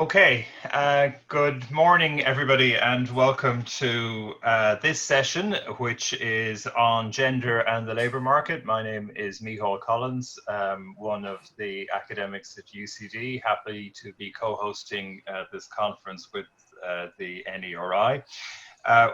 Okay, good morning everybody and welcome to this session, which is on gender and the labour market. My name is Micheál Collins, one of the academics at UCD, happy to be co-hosting this conference with the NERI.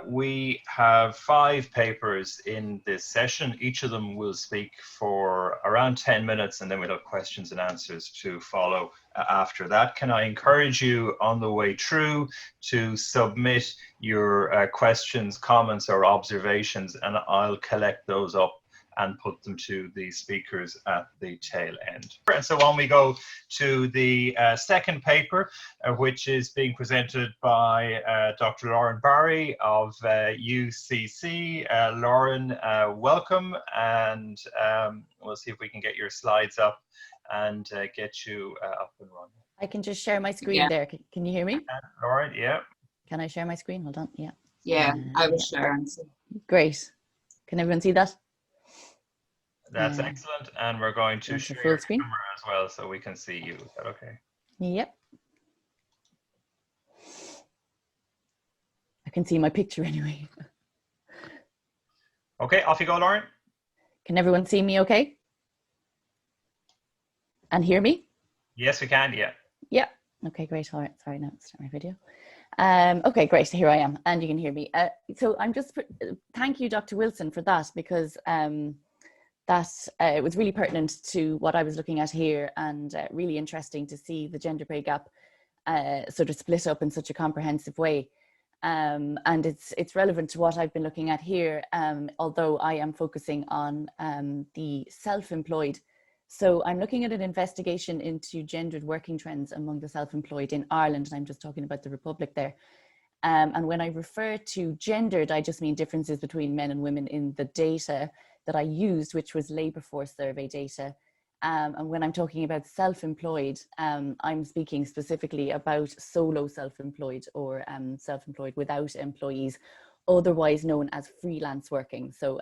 We have 5 papers in this session. Each of them will speak for around 10 minutes and then we'll have questions and answers to follow after that. Can I encourage you on the way through to submit your questions, comments or observations, and I'll collect those up and put them to the speakers at the tail end. And so on we go to the second paper, which is being presented by Dr. Lauren Bari of UCC. Lauren, welcome, and we'll see if we can get your slides up and get you up and running. I can just share my screen there. Can you hear me? Lauren, yeah. Can I share my screen? Hold on, yeah. Yeah, I will share. Great. Can everyone see that? That's excellent, and we're going to share your camera as well so we can see you. Is that okay? Yep. I can see my picture anyway. Okay, off you go, Lauren. Can everyone see me okay? And hear me? Yes, we can, yeah. Yeah. Okay, great. All right, sorry, now start my video. Okay, great, so here I am, and you can hear me. So I'm just, thank you, Dr. Wilson, for that, because it was really pertinent to what I was looking at here, and really interesting to see the gender pay gap sort of split up in such a comprehensive way. And it's relevant to what I've been looking at here, although I am focusing on the self-employed. So I'm looking at an investigation into gendered working trends among the self-employed in Ireland, and I'm just talking about the Republic there. And when I refer to gendered, I just mean differences between men and women in the data that I used, which was labour force survey data. And when I'm talking about self-employed, I'm speaking specifically about solo self-employed or self-employed without employees, otherwise known as freelance working. So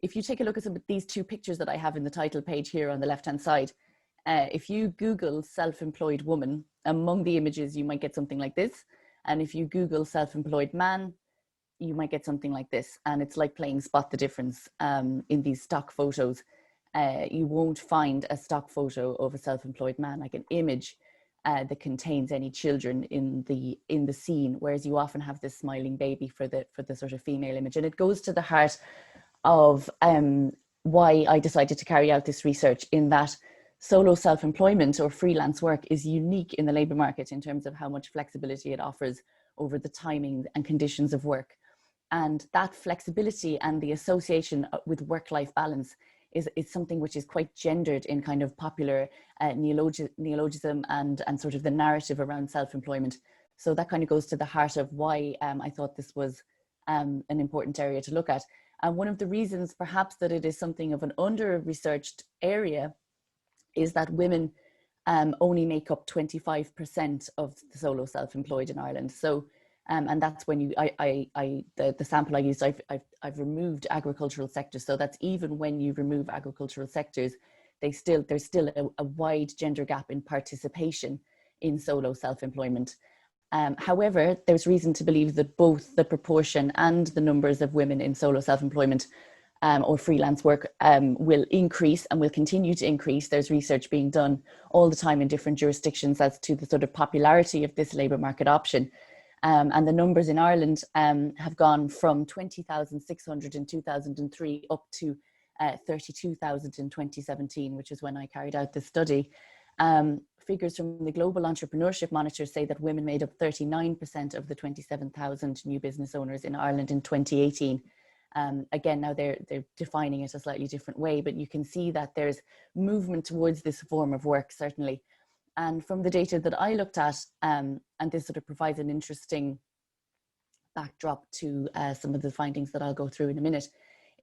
if you take a look at some of these 2 pictures that I have in the title page here on the left-hand side, if you Google self-employed woman, among the images, you might get something like this. And if you Google self-employed man, you might get something like this. And it's like playing spot the difference in these stock photos. You won't find a stock photo of a self-employed man, like an image that contains any children in the scene, whereas you often have this smiling baby for the sort of female image. And it goes to the heart of why I decided to carry out this research, in that solo self-employment or freelance work is unique in the labour market in terms of how much flexibility it offers over the timing and conditions of work. And that flexibility and the association with work-life balance is something which is quite gendered in kind of popular neologism and sort of the narrative around self-employment. So that kind of goes to the heart of why I thought this was an important area to look at. And one of the reasons perhaps that it is something of an under-researched area is that women only make up 25% of the solo self-employed in Ireland. So, and that's when the sample I used, I've removed agricultural sectors. So that's even when you remove agricultural sectors, there's still a wide gender gap in participation in solo self-employment. However, there's reason to believe that both the proportion and the numbers of women in solo self-employment or freelance work will increase and will continue to increase. There's research being done all the time in different jurisdictions as to the sort of popularity of this labour market option. And the numbers in Ireland have gone from 20,600 in 2003 up to 32,000 in 2017, which is when I carried out this study. Figures from the Global Entrepreneurship Monitor say that women made up 39% of the 27,000 new business owners in Ireland in 2018. Again, now they're defining it a slightly different way, but you can see that there's movement towards this form of work, certainly. And from the data that I looked at, and this sort of provides an interesting backdrop to some of the findings that I'll go through in a minute,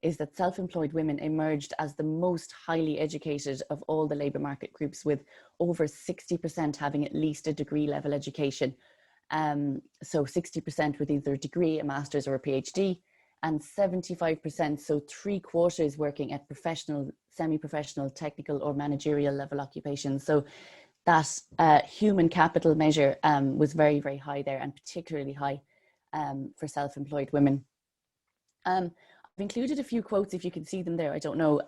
is that self-employed women emerged as the most highly educated of all the labour market groups, with over 60% having at least a degree level education. So 60% with either a degree, a master's or a PhD, and 75%, so 3/4 working at professional, semi-professional, technical or managerial level occupations. So that human capital measure was very, very high there, and particularly high for self-employed women. I've included a few quotes, if you can see them there, I don't know,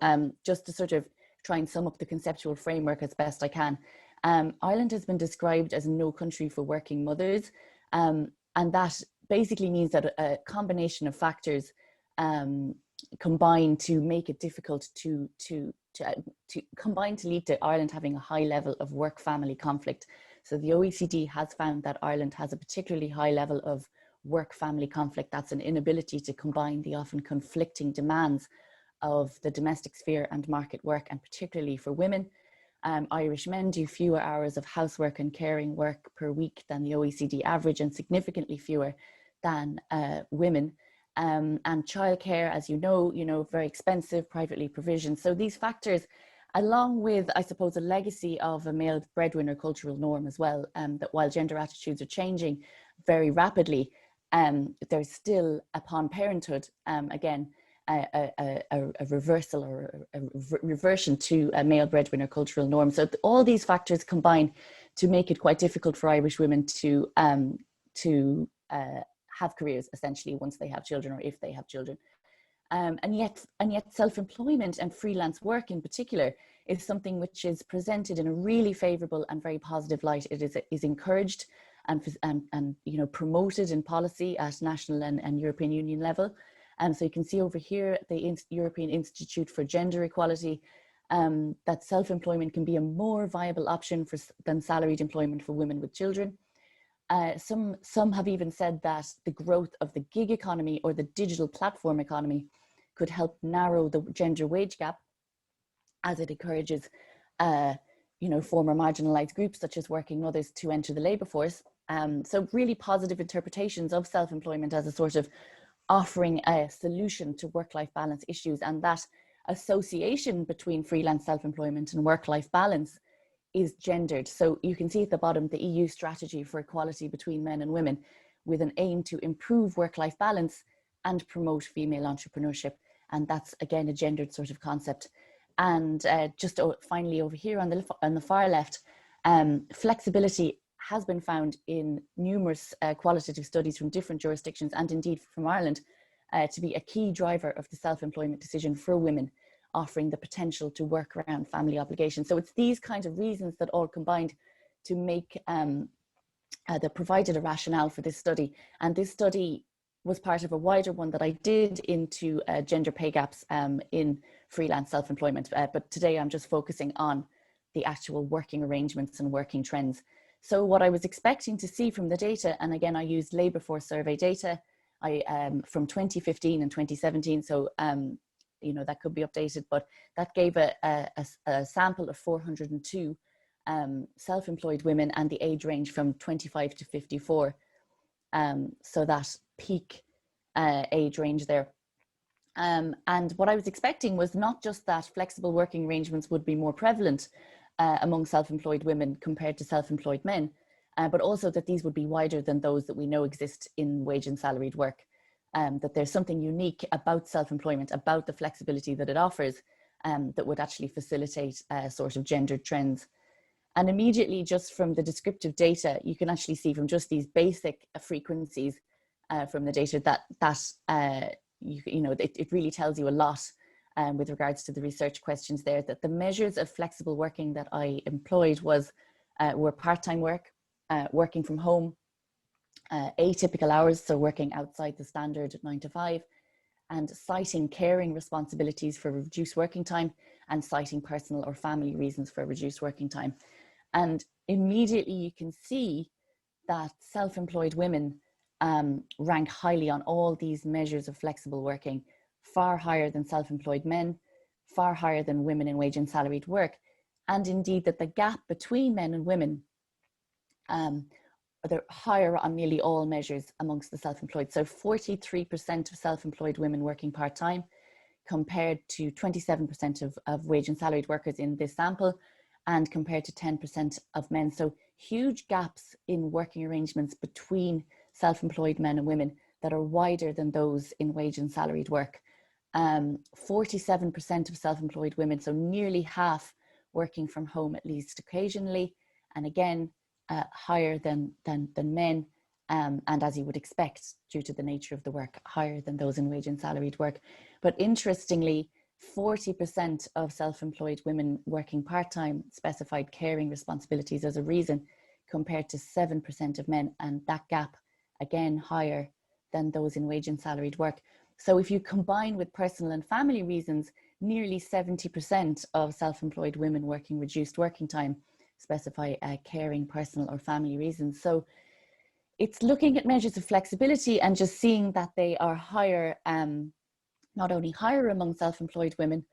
just to sort of try and sum up the conceptual framework as best I can. Ireland has been described as no country for working mothers, and that basically means that a combination of factors combine to make it difficult to combine to lead to Ireland having a high level of work-family conflict. So the OECD has found that Ireland has a particularly high level of work-family conflict. That's an inability to combine the often conflicting demands of the domestic sphere and market work, and particularly for women. Irish men do fewer hours of housework and caring work per week than the OECD average, and significantly fewer than women. And childcare, as you know, very expensive, privately provisioned. So these factors, along with, I suppose, a legacy of a male breadwinner cultural norm as well, that while gender attitudes are changing very rapidly, there's still, upon parenthood, again, a reversal or a reversion to a male breadwinner cultural norm. So all these factors combine to make it quite difficult for Irish women to have careers, essentially, once they have children, or if they have children. And yet self-employment and freelance work in particular is something which is presented in a really favourable and very positive light. It is encouraged and promoted in policy at national and European Union level. So you can see over here, the European Institute for Gender Equality, that self-employment can be a more viable option than salaried employment for women with children. Some have even said that the growth of the gig economy or the digital platform economy could help narrow the gender wage gap, as it encourages former marginalized groups such as working mothers to enter the labor force. So really positive interpretations of self-employment as a sort of offering a solution to work-life balance issues, and that association between freelance self-employment and work-life balance is gendered. So you can see at the bottom the EU strategy for equality between men and women, with an aim to improve work-life balance and promote female entrepreneurship. And that's, again, a gendered sort of concept. And just finally over here on the far left, flexibility has been found in numerous qualitative studies from different jurisdictions, and indeed from Ireland, to be a key driver of the self-employment decision for women, offering the potential to work around family obligations. So it's these kinds of reasons that all combined to make, that provided a rationale for this study. And this study was part of a wider one that I did into gender pay gaps in freelance self-employment. But today I'm just focusing on the actual working arrangements and working trends. So what I was expecting to see from the data, and again, I used labour force survey data from 2015 and 2017. So that could be updated, but that gave a sample of 402 self-employed women, and the age range from 25 to 54. So that peak age range there. And what I was expecting was not just that flexible working arrangements would be more prevalent among self-employed women compared to self-employed men, but also that these would be wider than those that we know exist in wage and salaried work. That there's something unique about self-employment, about the flexibility that it offers, that would actually facilitate sort of gendered trends. And immediately, just from the descriptive data, you can actually see from just these basic frequencies from the data that it really tells you a lot with regards to the research questions there, that the measures of flexible working that I employed were part-time work, working from home, atypical hours, so working outside the standard 9 to 5, and citing caring responsibilities for reduced working time, and citing personal or family reasons for reduced working time. And immediately you can see that self-employed women rank highly on all these measures of flexible working, far higher than self-employed men, far higher than women in wage and salaried work. And indeed that the gap between men and women, they're higher on nearly all measures amongst the self-employed. So 43% of self-employed women working part-time, compared to 27% of wage and salaried workers in this sample, and compared to 10% of men. So huge gaps in working arrangements between self-employed men and women that are wider than those in wage and salaried work. 47% of self-employed women, so nearly half, working from home at least occasionally, and again, higher than men, and as you would expect, due to the nature of the work, higher than those in wage and salaried work. But interestingly, 40% of self-employed women working part-time specified caring responsibilities as a reason, compared to 7% of men, and that gap again higher than those in wage and salaried work. So if you combine with personal and family reasons, nearly 70% of self-employed women working reduced working time specify caring, personal or family reasons. So it's looking at measures of flexibility and just seeing that they are higher, not only higher among self-employed women,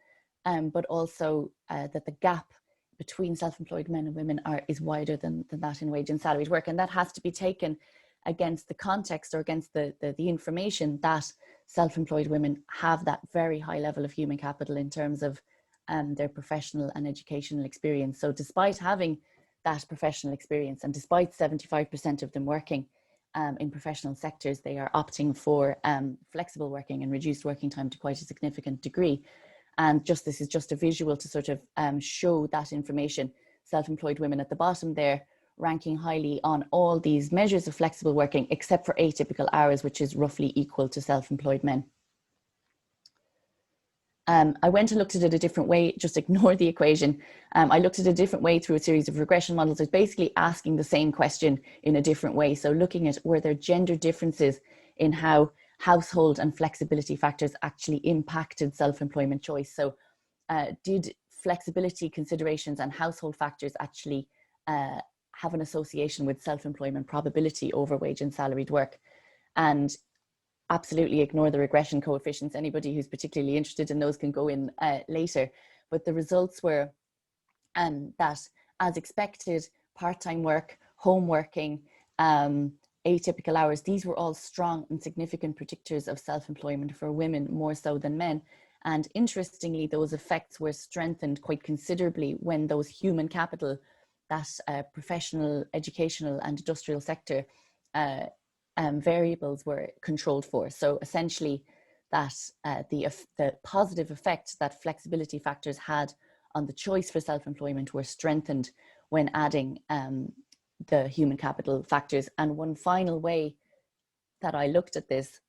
but also that the gap between self-employed men and women is wider than that in wage and salaried work. And that has to be taken against the context, or against the information that self-employed women have that very high level of human capital in terms of their professional and educational experience. So despite having that professional experience, and despite 75% of them working in professional sectors, they are opting for flexible working and reduced working time to quite a significant degree. And just this is just a visual to sort of show that information. Self-employed women at the bottom there, ranking highly on all these measures of flexible working, except for atypical hours, which is roughly equal to self-employed men. I went and looked at it a different way, just ignore the equation. I looked at it a different way through a series of regression models. It's basically asking the same question in a different way. So looking at, were there gender differences in how household and flexibility factors actually impacted self-employment choice? So did flexibility considerations and household factors actually have an association with self-employment probability over wage and salaried work? And absolutely ignore the regression coefficients. Anybody who's particularly interested in those can go in later. But the results were that, as expected, part-time work, home working, atypical hours, these were all strong and significant predictors of self-employment for women, more so than men. And interestingly, those effects were strengthened quite considerably when those human capital, that professional, educational and industrial sector variables were controlled for. So essentially that the positive effect that flexibility factors had on the choice for self-employment were strengthened when adding the human capital factors. And one final way that I looked at this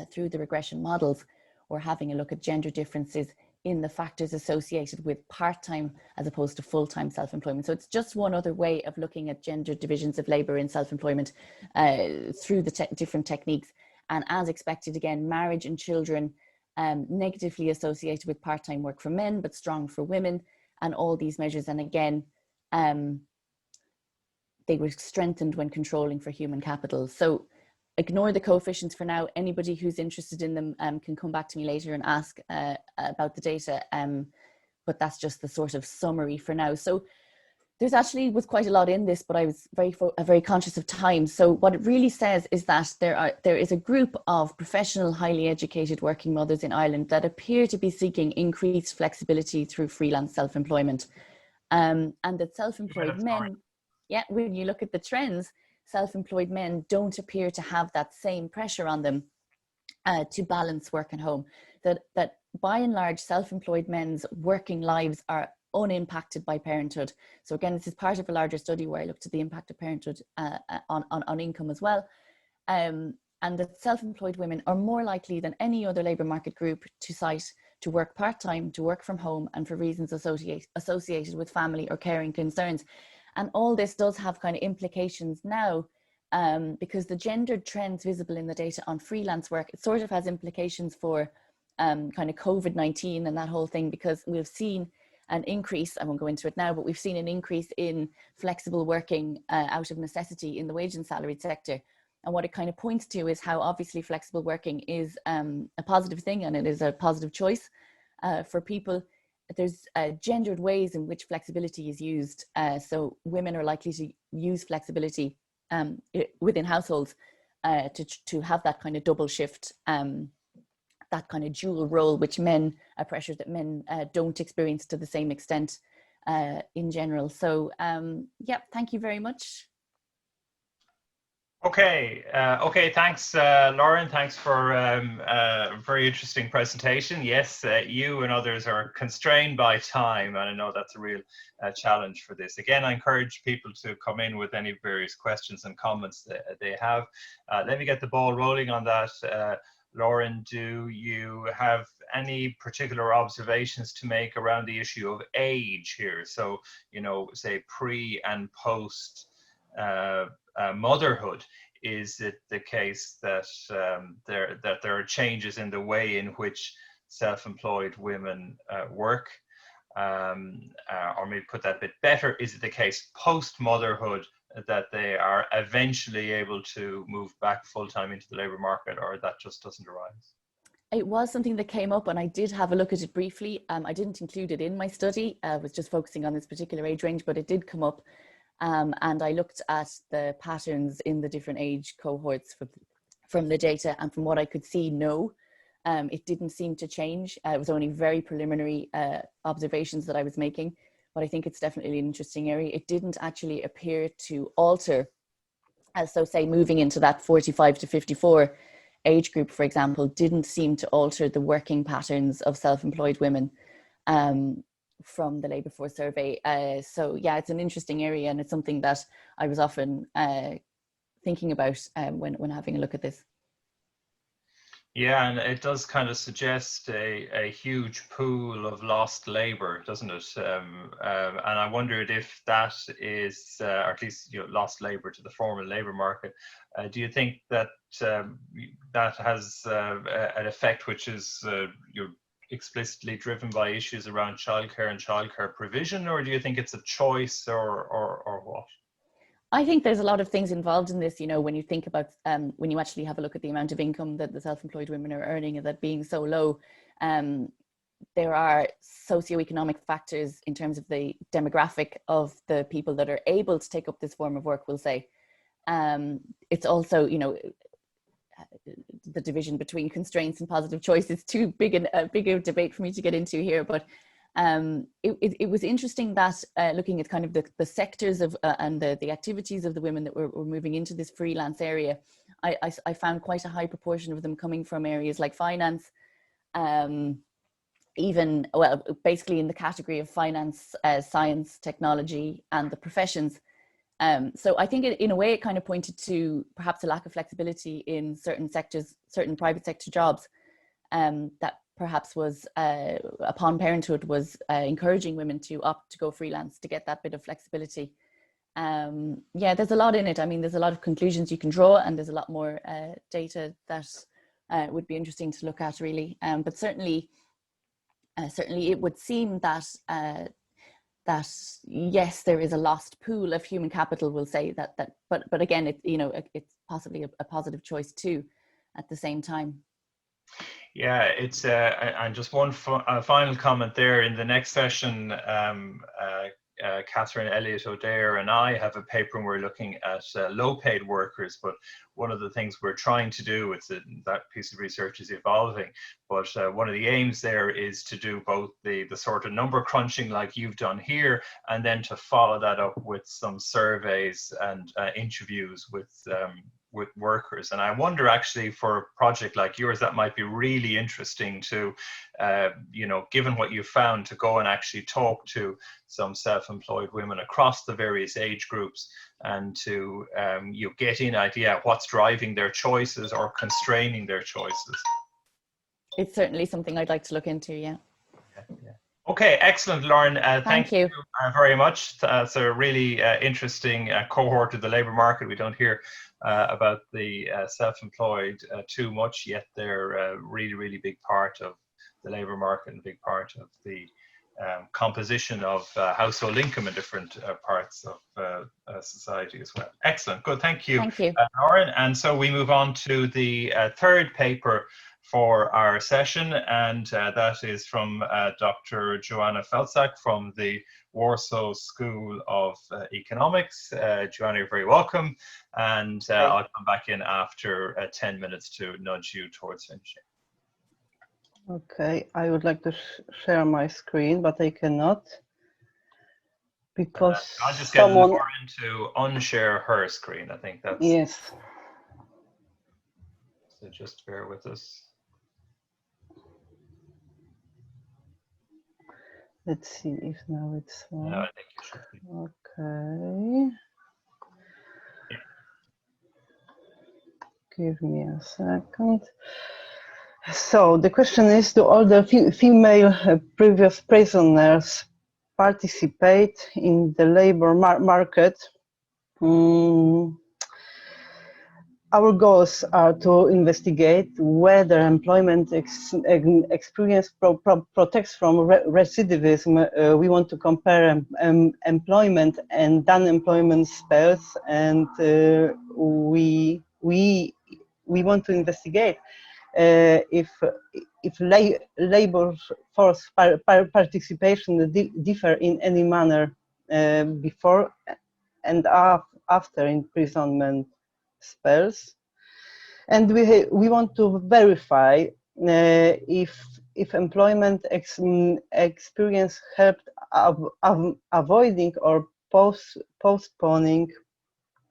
through the regression models, or having a look at gender differences in the factors associated with part-time as opposed to full-time self-employment. So it's just one other way of looking at gender divisions of labour in self-employment through the different techniques. And as expected, again, marriage and children negatively associated with part-time work for men, but strong for women, and all these measures. And again, they were strengthened when controlling for human capital. So ignore the coefficients for now. Anybody who's interested in them can come back to me later and ask about the data. But that's just the sort of summary for now. So there's actually was quite a lot in this, but I was very conscious of time. So what it really says is that there is a group of professional, highly educated working mothers in Ireland that appear to be seeking increased flexibility through freelance self-employment. And that self-employed men, yeah, when you look at the trends, self-employed men don't appear to have that same pressure on them to balance work and home. That by and large, self-employed men's working lives are unimpacted by parenthood. So again, this is part of a larger study where I looked at the impact of parenthood on income as well. And that self-employed women are more likely than any other labour market group to work part-time, to work from home, and for reasons associated with family or caring concerns. And all this does have kind of implications now, because the gendered trends visible in the data on freelance work, it sort of has implications for kind of COVID-19 and that whole thing, because we've seen an increase, I won't go into it now, but we've seen an increase in flexible working out of necessity in the wage and salaried sector. And what it kind of points to is how obviously flexible working is a positive thing, and it is a positive choice for people. There's gendered ways in which flexibility is used. So women are likely to use flexibility within households to have that kind of double shift, that kind of dual role, which men, a pressure that men don't experience to the same extent in general. So yeah, thank you very much. Okay, thanks, Lauren. Thanks for a very interesting presentation. Yes, you and others are constrained by time, and I know that's a real challenge for this. Again, I encourage people to come in with any various questions and comments that they have. Let me get the ball rolling on that. Lauren, do you have any particular observations to make around the issue of age here? So, you know, say pre and post motherhood. Is it the case that there are changes in the way in which self-employed women work? Or maybe put that a bit better, is it the case post-motherhood that they are eventually able to move back full-time into the labour market, or that just doesn't arise? It was something that came up, and I did have a look at it briefly. I didn't include it in my study. I was just focusing on this particular age range, but it did come up. And I looked at the patterns in the different age cohorts from the data, and from what I could see, no, it didn't seem to change. It was only very preliminary observations that I was making, but I think it's definitely an interesting area. It didn't actually appear to alter, so say moving into that 45 to 54 age group, for example, didn't seem to alter the working patterns of self-employed women from the labour force survey. So yeah, it's an interesting area, and it's something that I was often thinking about when having a look at this. Yeah, and it does kind of suggest a huge pool of lost labour, doesn't it? And I wondered if that is, or at least, you know, lost labour to the formal labour market. Do you think that that has an effect which is explicitly driven by issues around childcare and childcare provision, or do you think it's a choice, or what? I think there's a lot of things involved in this, you know, when you think about, when you actually have a look at the amount of income that the self-employed women are earning and that being so low, there are socioeconomic factors in terms of the demographic of the people that are able to take up this form of work, we'll say. It's also, you know, the division between constraints and positive choice is too big a debate for me to get into here, but it was interesting that looking at kind of the sectors of and the activities of the women that were moving into this freelance area, I found quite a high proportion of them coming from areas like finance, even, well, basically in the category of finance, science, technology, and the professions. So I think in a way it kind of pointed to perhaps a lack of flexibility in certain sectors, certain private sector jobs, that perhaps was, upon parenthood, was encouraging women to opt to go freelance to get that bit of flexibility. Yeah, there's a lot in it. I mean, there's a lot of conclusions you can draw, and there's a lot more data that would be interesting to look at, really. But certainly it would seem that that yes, there is a lost pool of human capital, we'll say that, but again, it's possibly a positive choice too at the same time. Yeah, it's and just one final comment there. In the next session, Catherine Elliott O'Dare and I have a paper, and we're looking at low-paid workers. But one of the things we're trying to do, that piece of research is evolving, but one of the aims there is to do both the sort of number crunching like you've done here, and then to follow that up with some surveys and interviews with workers. And I wonder, actually, for a project like yours, that might be really interesting to, given what you found, to go and actually talk to some self-employed women across the various age groups, and to get an idea what's driving their choices or constraining their choices. It's certainly something I'd like to look into, yeah. Okay, excellent, Lauren. Thank you very much. It's a really interesting cohort of the labour market. We don't hear about the self-employed too much, yet they're a really, really big part of the labour market and a big part of the composition of household income in different parts of society as well. Excellent, good, thank you, Lauren. And so we move on to the third paper for our session, and that is from Dr. Joanna Felczak from the Warsaw School of Economics. Joanna, you're very welcome, and I'll come back in after 10 minutes to nudge you towards finishing. Okay, I would like to share my screen, but I cannot because I'll just get Lauren to unshare her screen. I think that's... Yes, So just bear with us. Let's see if now it's on. I think you should be. Okay. Give me a second. So the question is, do all the female previous prisoners participate in the labor market? Our goals are to investigate whether employment experience protects from recidivism. We want to compare employment and unemployment spells, and we want to investigate if labor force participation differ in any manner before and after imprisonment spells, and we want to verify if employment experience helped avoiding or postponing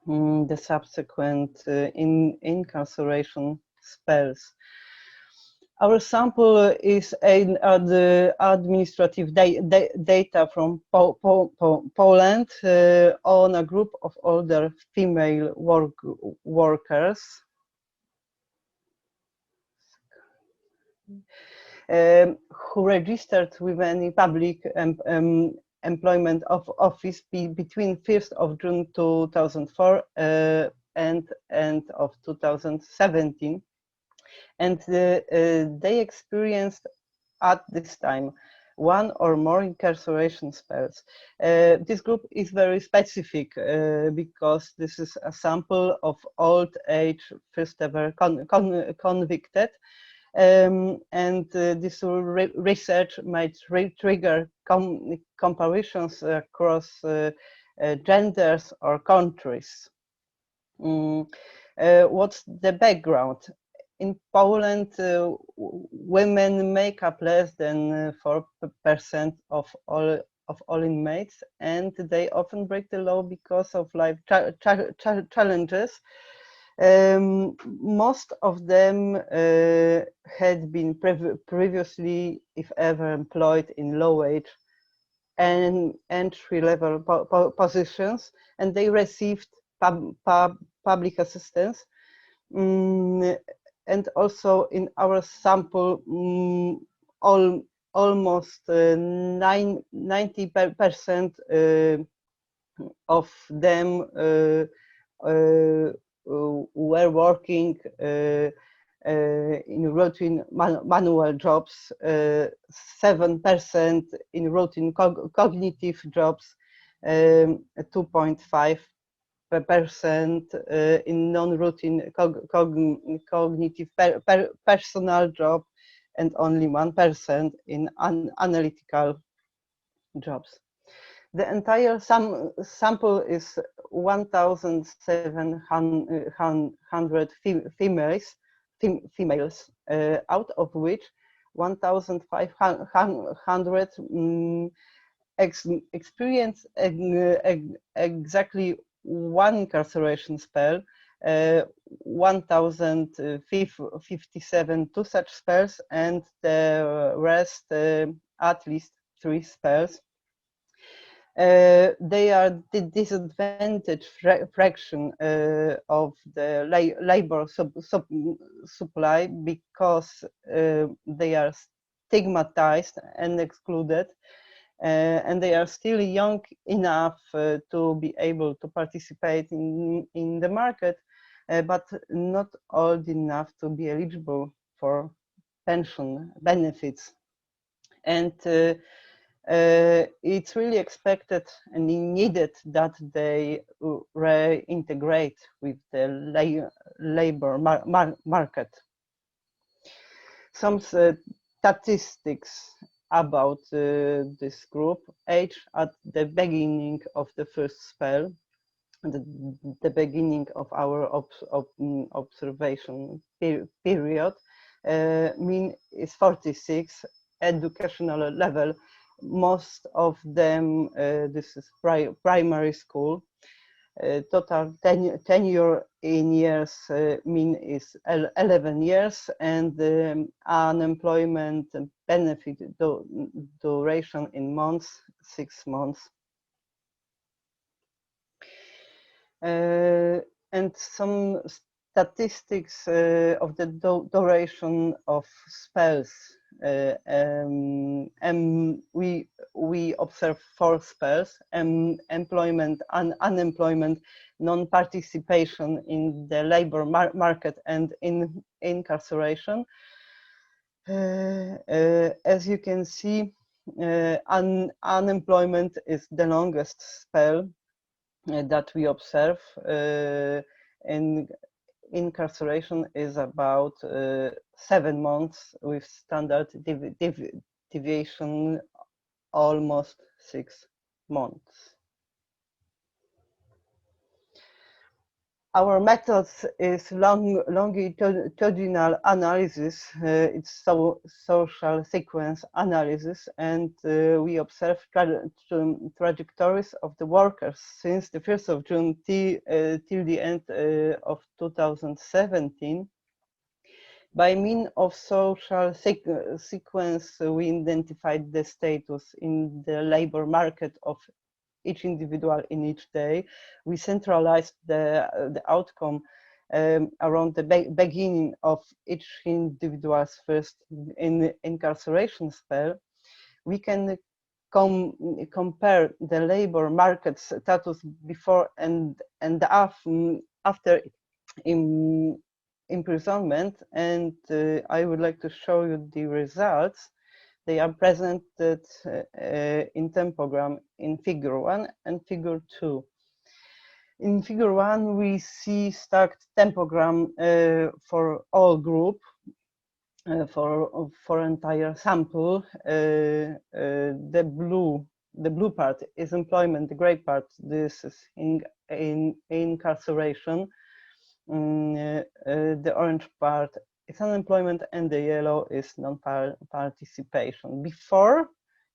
the subsequent incarceration spells. Our sample is the administrative data from Poland on a group of older female workers who registered with any public employment office between 1st of June 2004 and end of 2017. And they experienced at this time one or more incarceration spells. This group is very specific because this is a sample of old age first ever convicted, and this research might trigger comparisons across genders or countries. What's the background? In Poland, women make up less than 4% of all inmates, and they often break the law because of life challenges. Most of them had been previously, if ever, employed in low-wage and entry-level positions, and they received public assistance. And also in our sample, almost 90% of them were working in routine manual jobs, 7% in routine cognitive jobs, 2.5% in non-routine cognitive personal job, and only 1% in analytical jobs. The entire sample is 1,700 females, out of which 1,500 experience exactly one incarceration spell, 1,057 two such spells, and the rest at least 3 spells. They are the disadvantaged fraction of the labor supply because they are stigmatized and excluded, and they are still young enough to be able to participate in the market, but not old enough to be eligible for pension benefits. And it's really expected and needed that they reintegrate with the labor market. Some statistics about this group: age at the beginning of the first spell, the beginning of our observation period, mean is 46, educational level, most of them, this is primary school. Total tenure in years mean is 11 years, and unemployment benefit duration in months, 6 months. And some statistics of the duration of spells. We observe 4 spells: employment, unemployment, non-participation in the labor market, and incarceration. As you can see, unemployment is the longest spell that we observe. And incarceration is about 7 months, with standard deviation almost 6 months. Our method is longitudinal analysis. It's social sequence analysis, and we observe trajectories of the workers since the 1st of June till the end of 2017. By means of social sequence, we identified the status in the labor market of each individual in each day. We centralized the outcome around the beginning of each individual's first incarceration spell. We can compare the labor market status before and after imprisonment, and I would like to show you the results. They are presented in tempogram in figure 1 and figure 2. In figure 1, we see stacked tempogram for all group, for entire sample. The blue part is employment, the gray part, this is in incarceration. The orange part is unemployment, and the yellow is non-participation. Before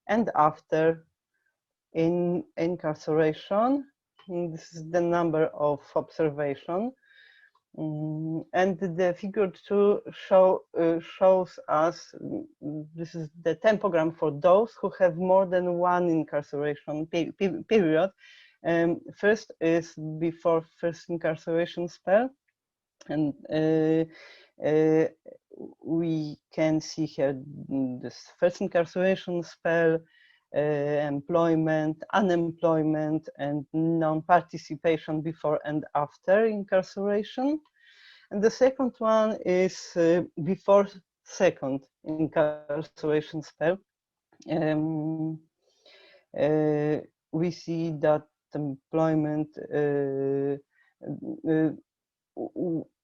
and after in incarceration, this is the number of observation. And the figure 2 shows us, this is the tempogram for those who have more than one incarceration period. First is before first incarceration spell, and we can see here this first incarceration spell, employment, unemployment, and non-participation before and after incarceration. And the second one is before second incarceration spell. We see that employment,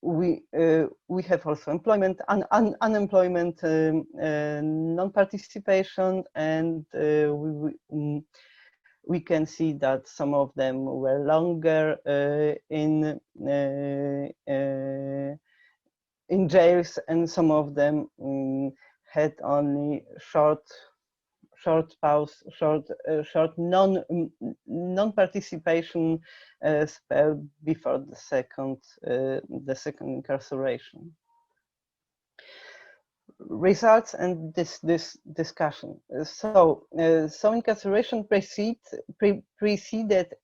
we have also employment, unemployment, non-participation, and we can see that some of them were longer in jails, and some of them had only short pause, short non-participation spell before the second incarceration. Results and this discussion. So incarceration preceded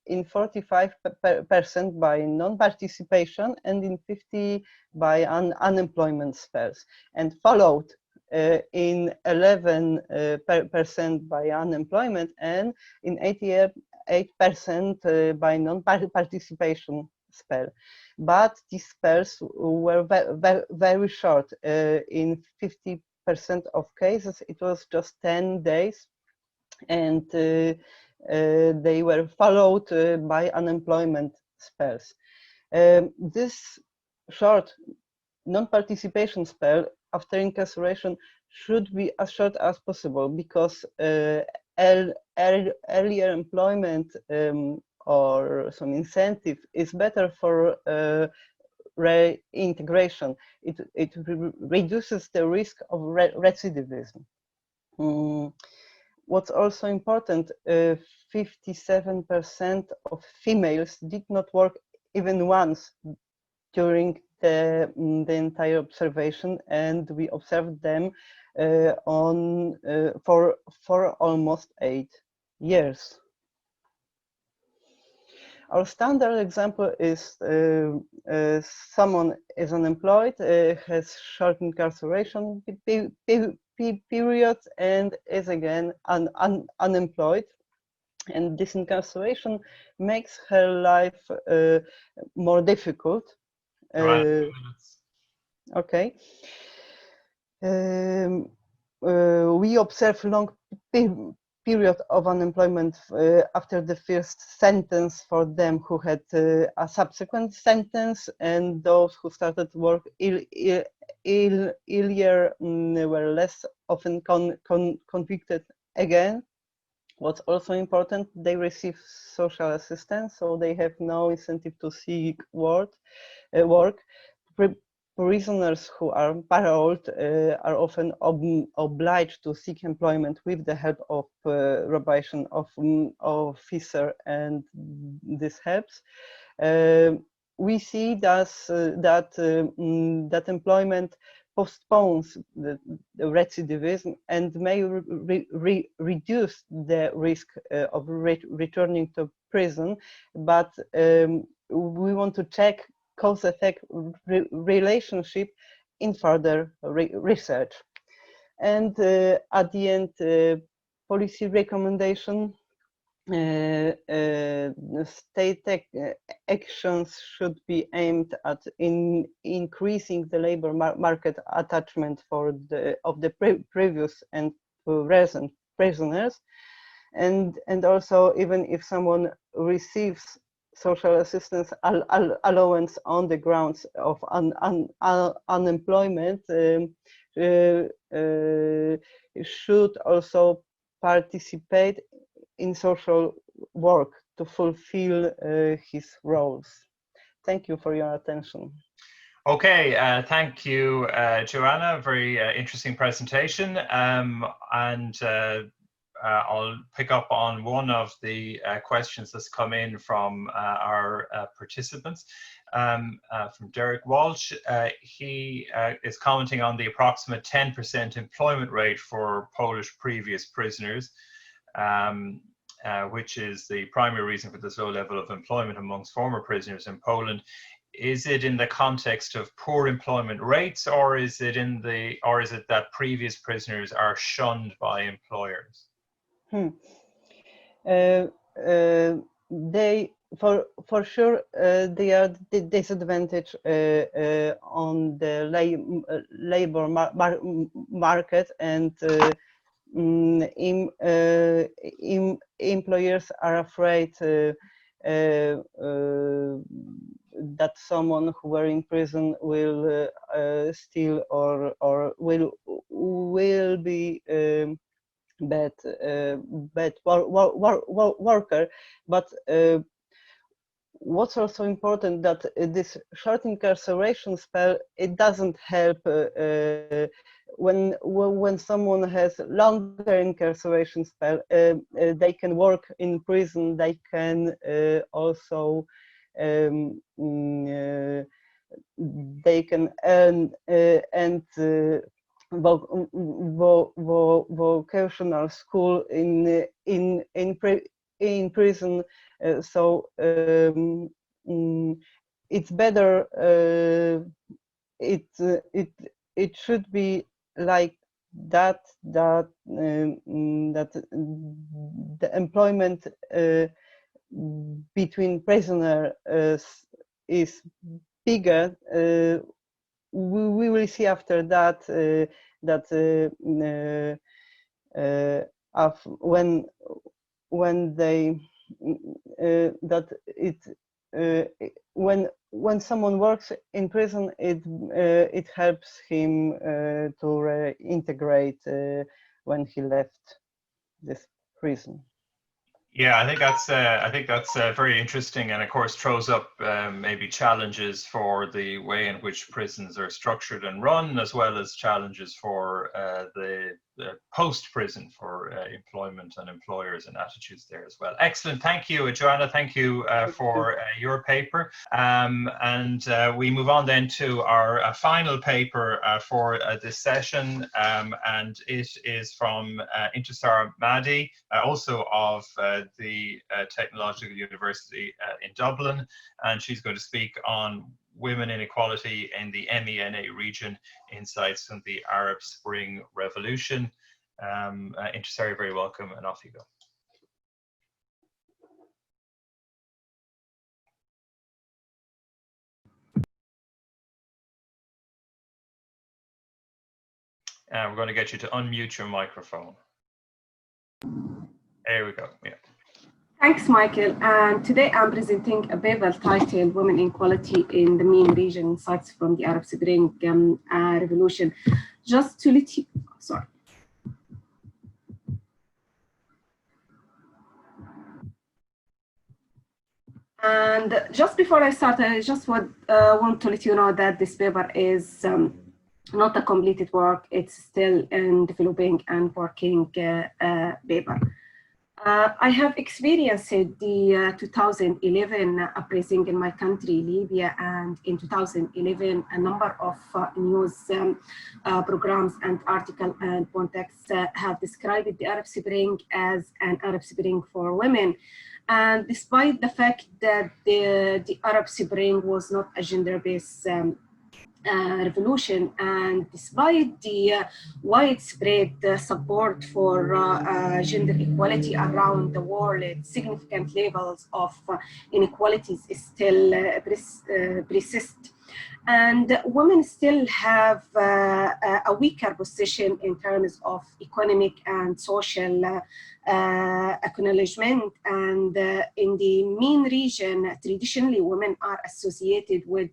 in 45% by non-participation and in 50% by unemployment spells, and followed in 11% by unemployment and in 88% by non-participation spell. But these spells were very short. In 50% of cases, it was just 10 days, and they were followed by unemployment spells. This short non-participation spell after incarceration should be as short as possible, because earlier employment or some incentive is better for reintegration. It reduces the risk of recidivism. what's also important, 57% of females did not work even once during the entire observation, and we observed them for almost 8 years. Our standard example is someone is unemployed, has short incarceration period, and is again unemployed. And this incarceration makes her life more difficult. Okay. We observe long period of unemployment after the first sentence for them who had a subsequent sentence, and those who started work earlier were less often convicted again. What's also important, they receive social assistance, so they have no incentive to seek work. Prisoners who are paroled are often obliged to seek employment with the help of probation officer, and this helps. We see that employment postpones the recidivism and may reduce the risk of returning to prison, but we want to check cause-effect relationship in further research. And at the end, policy recommendation, state actions should be aimed at increasing the labor market attachment of the previous and present prisoners, and also, even if someone receives social assistance allowance on the grounds of unemployment, should also participate in social work to fulfill his roles. Thank you for your attention. Okay, thank you, Joanna. Very interesting presentation. I'll pick up on one of the questions that's come in from our participants, from Derek Walsh. He is commenting on the approximate 10% employment rate for Polish previous prisoners, which is the primary reason for this low level of employment amongst former prisoners in Poland. Is it in the context of poor employment rates, or is it that previous prisoners are shunned by employers? They for sure they are disadvantaged on the labor market, and employers are afraid that someone who were in prison will steal or will be bad worker. But what's also important, that this short incarceration spell, it doesn't help when someone has longer incarceration spell. They can work in prison, they can also they can earn and vocational school in prison, so it's better. It should be like that the employment between prisoners is bigger. We will see after that when someone works in prison, it helps him to reintegrate when he left this prison. Yeah, I think that's very interesting, and of course throws up maybe challenges for the way in which prisons are structured and run, as well as challenges for the post-prison for employment and employers and attitudes there as well. Excellent. Thank you, Joanna. Thank you for your paper. And we move on then to our final paper for this session. And it is from Intesar Madi, also of the Technological University in Dublin. And she's going to speak on women inequality in the MENA region, insights from the Arab Spring Revolution. Intesar, you're very welcome, and off you go. And we're going to get you to unmute your microphone. There we go. Yeah. Thanks, Michael. And today I'm presenting a paper titled Women Inequality in the MENA Region, Insights from the Arab Spring Revolution. Just to let you, sorry. And just before I start, I just want to let you know that this paper is not a completed work. It's still in developing and working paper. I have experienced the 2011 uprising in my country, Libya, and in 2011, a number of news programs and articles and contexts have described the Arab Spring as an Arab Spring for women. And despite the fact that the Arab Spring was not a gender-based revolution, and despite the widespread support for gender equality around the world, significant levels of inequalities still persist. And women still have a weaker position in terms of economic and social acknowledgement. And in the MENA region, traditionally, women are associated with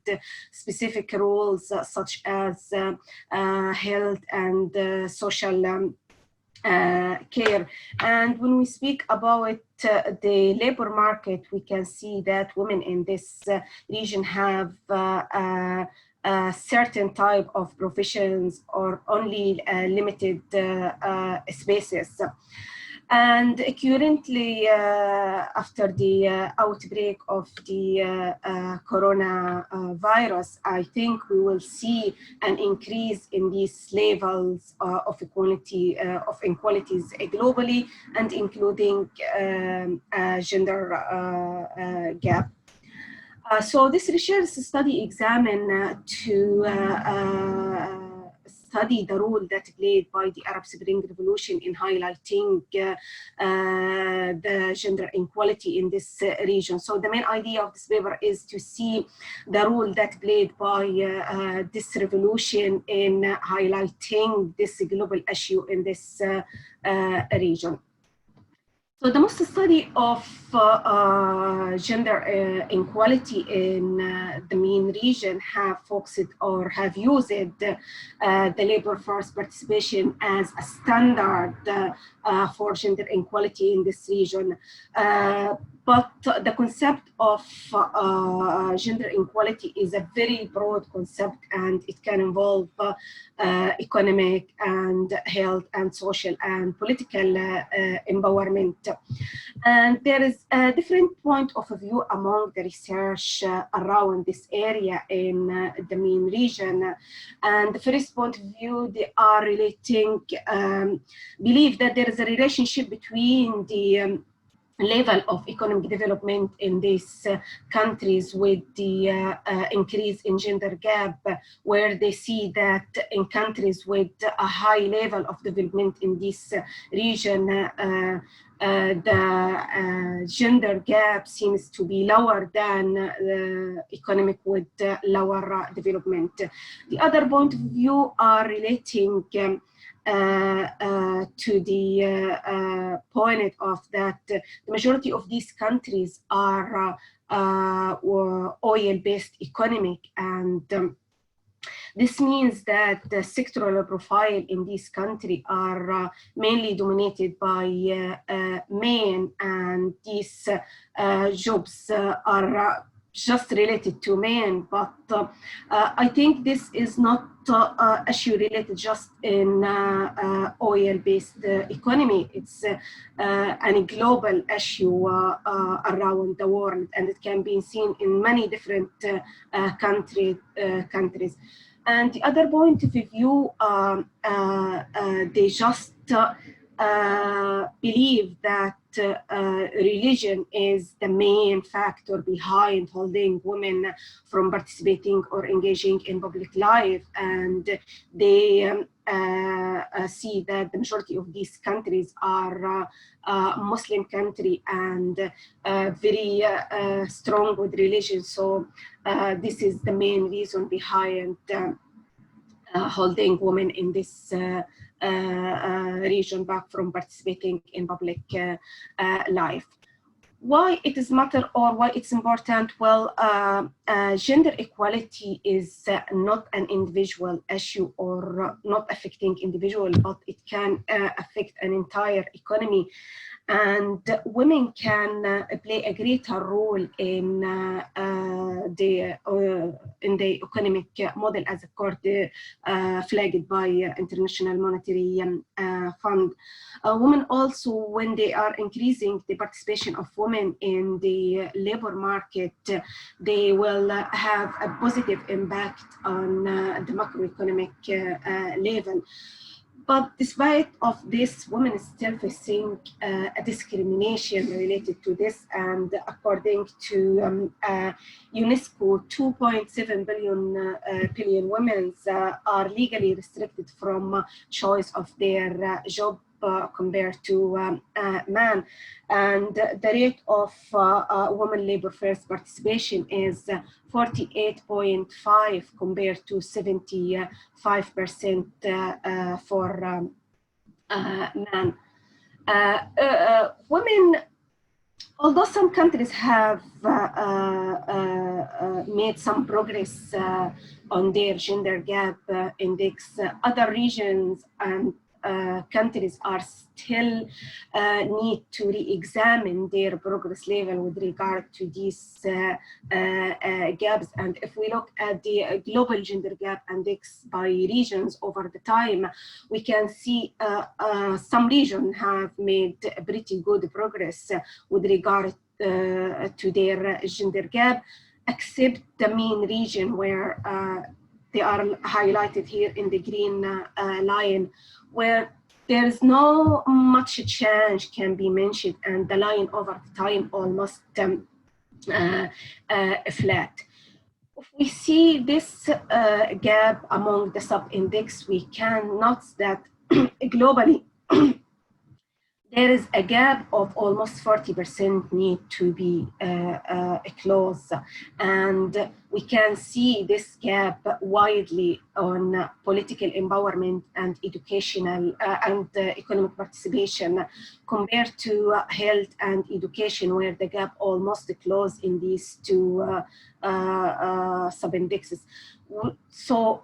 specific roles such as health and social care. And when we speak about the labor market, we can see that women in this region have a certain type of professions or only limited spaces. And currently, after the outbreak of the coronavirus, I think we will see an increase in these levels of equality, of inequalities globally, and including gender gap. So this research study examined to study the role that played by the Arab Spring Revolution in highlighting the gender inequality in this region. So the main idea of this paper is to see the role that played by this revolution in highlighting this global issue in this region. So the most study of gender inequality in the MENA region have focused or have used the labor force participation as a standard for gender inequality in this region. But the concept of gender inequality is a very broad concept, and it can involve economic and health and social and political empowerment. And there is a different point of view among the research around this area in the MENA region. And the first point of view, they are relating, believe that there is a relationship between the level of economic development in these countries with the increase in gender gap, where they see that in countries with a high level of development in this region, the gender gap seems to be lower than the economic with lower development. The other point of view are relating to the point of that the majority of these countries are oil-based economic, and this means that the sectoral profile in this country are mainly dominated by men, and these jobs are just related to men, but I think this is not an issue related just in oil-based economy. It's a global issue around the world, and it can be seen in many different countries. And the other point of view, they just believe that religion is the main factor behind holding women from participating or engaging in public life, and they see that the majority of these countries are Muslim country and very strong with religion. So this is the main reason behind holding women in this region back from participating in public life. Why it is matter or why it's important? Well, gender equality is not an individual issue or not affecting individual, but it can affect an entire economy. And women can play a greater role in the economic model as a court flagged by International Monetary Fund. Women also, when they are increasing the participation of women in the labor market, they will have a positive impact on the macroeconomic level. But despite of this, women is still facing a discrimination related to this. And according to UNESCO, 2.7 billion women are legally restricted from choice of their job compared to men. And the rate of women labor force participation is 48.5 compared to 75% for men. Women, although some countries have made some progress on their gender gap index, other regions and countries are still need to re-examine their progress level with regard to these gaps. And if we look at the global gender gap index by regions over the time, we can see some regions have made pretty good progress with regard to their gender gap, except the main region where they are highlighted here in the green line, where there is no much change can be mentioned, and the line over the time almost flat. If we see this gap among the sub-index, we can note that globally there is a gap of almost 40% need to be closed. And we can see this gap widely on political empowerment and educational and economic participation compared to health and education, where the gap almost closed in these two sub-indexes. So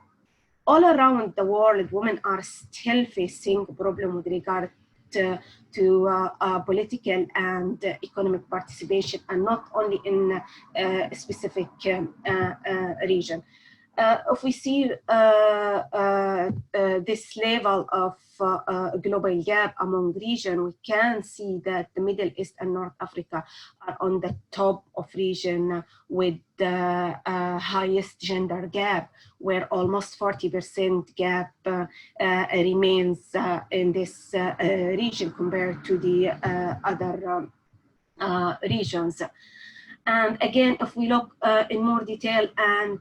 all around the world, women are still facing a problem with regard to political and economic participation, and not only in a specific region. If we see this level of global gap among region, we can see that the Middle East and North Africa are on the top of region with the highest gender gap, where almost 40% gap remains in this region compared to the other regions. And again, if we look in more detail and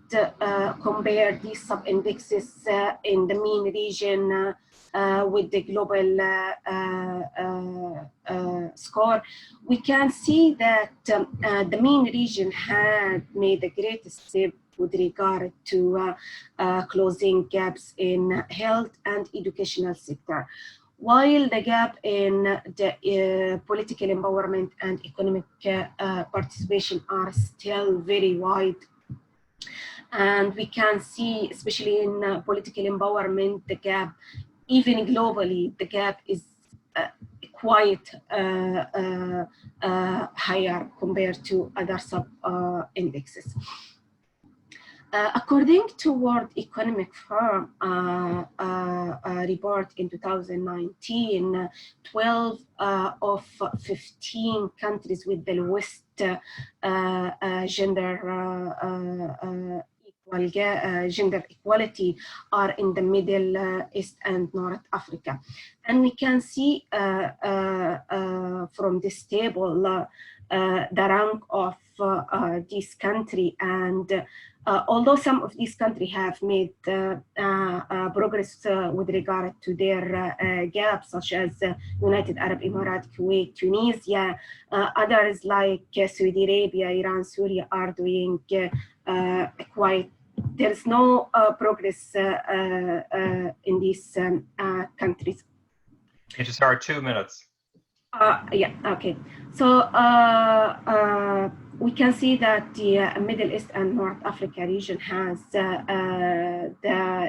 compare these sub-indexes in the main region with the global score, we can see that the main region had made the greatest step with regard to closing gaps in health and educational sector, while the gap in the political empowerment and economic participation are still very wide. And we can see, especially in political empowerment, the gap, even globally, the gap is quite higher compared to other sub-indexes. According to World Economic Forum report in 2019, 12 of 15 countries with the lowest gender equality are in the Middle East and North Africa. And we can see from this table the rank of this country, and although some of these countries have made progress with regard to their gaps, such as United Arab Emirates, Kuwait, Tunisia, others like Saudi Arabia, Iran, Syria are doing quite. There's no progress in these countries. Intesar, 2 minutes. Yeah, okay. So we can see that the Middle East and North Africa region has the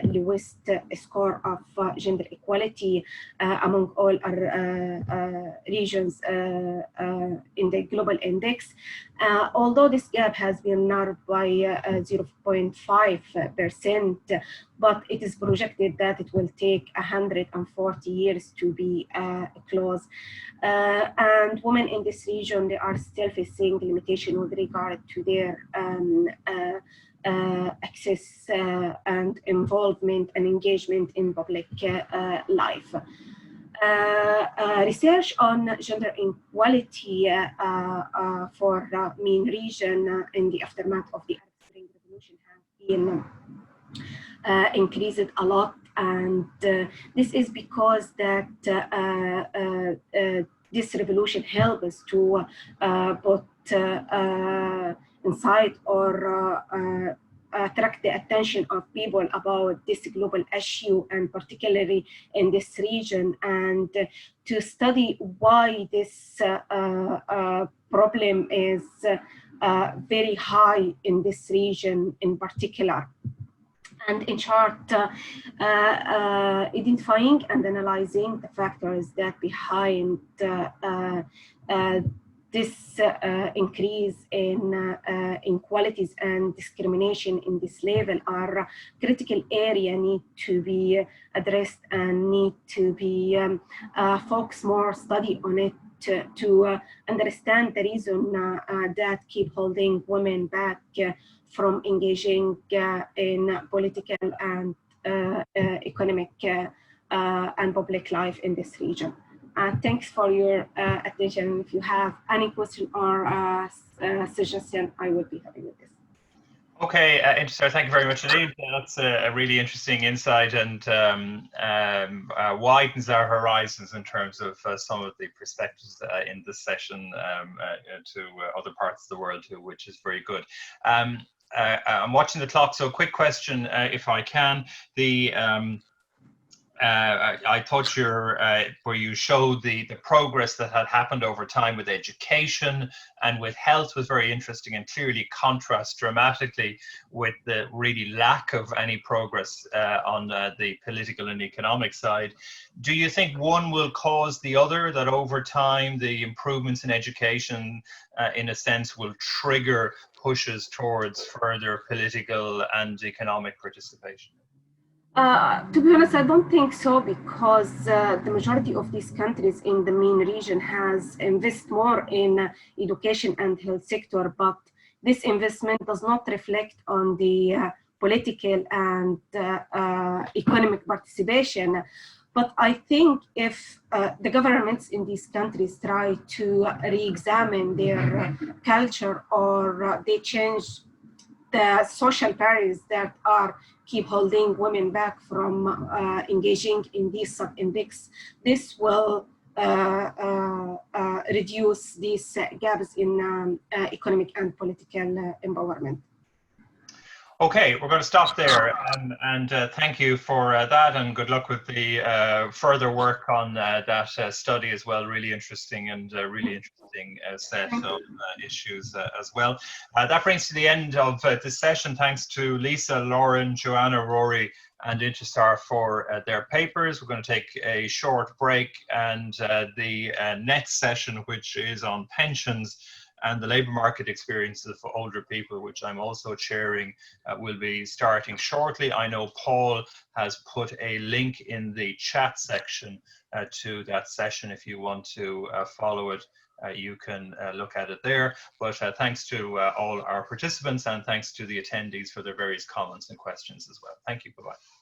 lowest score of gender equality among all our regions in the global index. Although this gap has been narrowed by 0.5%, but it is projected that it will take 140 years to be closed. And women in this region, they are still facing limitation with regard to their access and involvement and engagement in public life. Research on gender inequality for the MENA region in the aftermath of the Arab Spring Revolution has been increased a lot, and this is because that this revolution helps us to put inside or attract the attention of people about this global issue, and particularly in this region, and to study why this problem is very high in this region in particular. And in short, identifying and analyzing the factors that behind this increase in inequalities and discrimination in this level are critical area need to be addressed and need to be focus more study on it to understand the reason that keep holding women back from engaging in political and economic and public life in this region. Thanks for your attention. If you have any question or suggestion, I would be happy with this. Okay, Intesar, thank you very much indeed. That's a really interesting insight and widens our horizons in terms of some of the perspectives in this session to other parts of the world too, which is very good. I'm watching the clock, so quick question, if I can. I thought where you showed the progress that had happened over time with education and with health was very interesting, and clearly contrasts dramatically with the really lack of any progress on the political and economic side. Do you think one will cause the other, that over time the improvements in education in a sense will trigger pushes towards further political and economic participation? To be honest, I don't think so, because the majority of these countries in the MENA region has invested more in education and health sector, but this investment does not reflect on the political and economic participation. But I think if the governments in these countries try to re-examine their culture, or they change the social barriers that keep holding women back from engaging in these sub-index, this will reduce these gaps in economic and political empowerment. Okay, we're going to stop there, and thank you for that, and good luck with the further work on that study as well. Really interesting and really interesting set of issues as well. That brings to the end of this session. Thanks to Lisa, Lauren, Joanna, Rory, and Intesar for their papers. We're going to take a short break, and the next session, which is on pensions and the labour market experiences for older people, which I'm also chairing, will be starting shortly. I know Paul has put a link in the chat section to that session. If you want to follow it, you can look at it there. But thanks to all our participants, and thanks to the attendees for their various comments and questions as well. Thank you. Bye-bye.